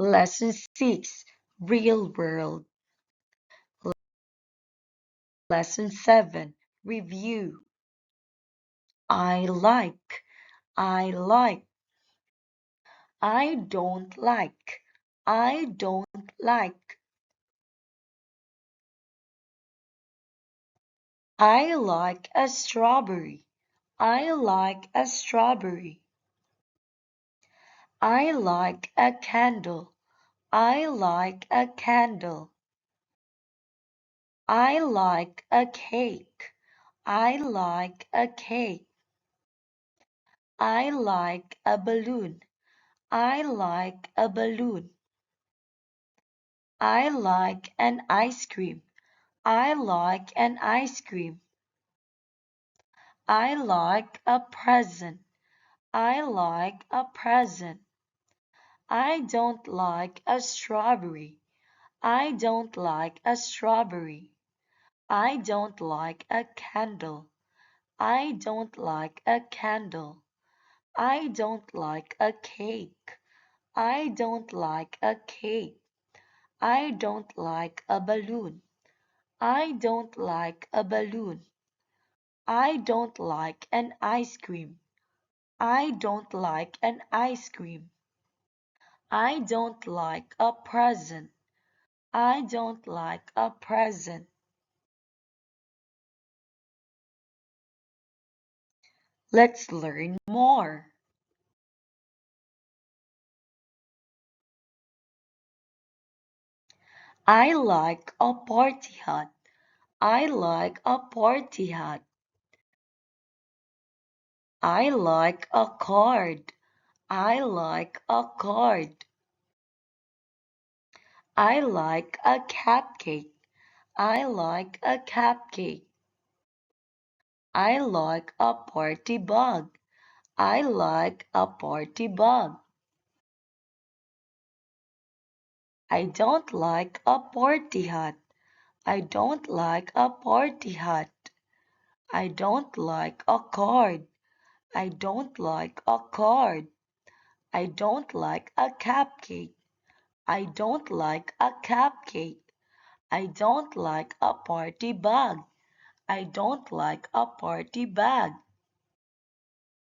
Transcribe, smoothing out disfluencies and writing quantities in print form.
Lesson 6, Real World. Lesson 7, Review. I like. I like. I don't like. I don't like. I like a strawberry. I like a strawberry. I like a candle. I like a candle. I like a cake. I like a cake. I like a balloon. I like a balloon. I like an ice cream. I like an ice cream. I like a present. I like a present. I don't like a strawberry. I don't like a strawberry. I don't like a candle. I don't like a candle. I don't like a cake. I don't like a cake. I don't like a balloon. I don't like a balloon. I don't like an ice cream. I don't like an ice cream. I don't like a present. I don't like a present. Let's learn more. I like a party hat. I like a party hat. I like a card. I like a card. I like a cupcake. I like a cupcake. I like a party bug. I like a party bug. I don't like a party hat. I don't like a party hat. I don't like a card. I don't like a card. I don't like a cupcake. I don't like a cupcake. I don't like a party bag. I don't like a party bag.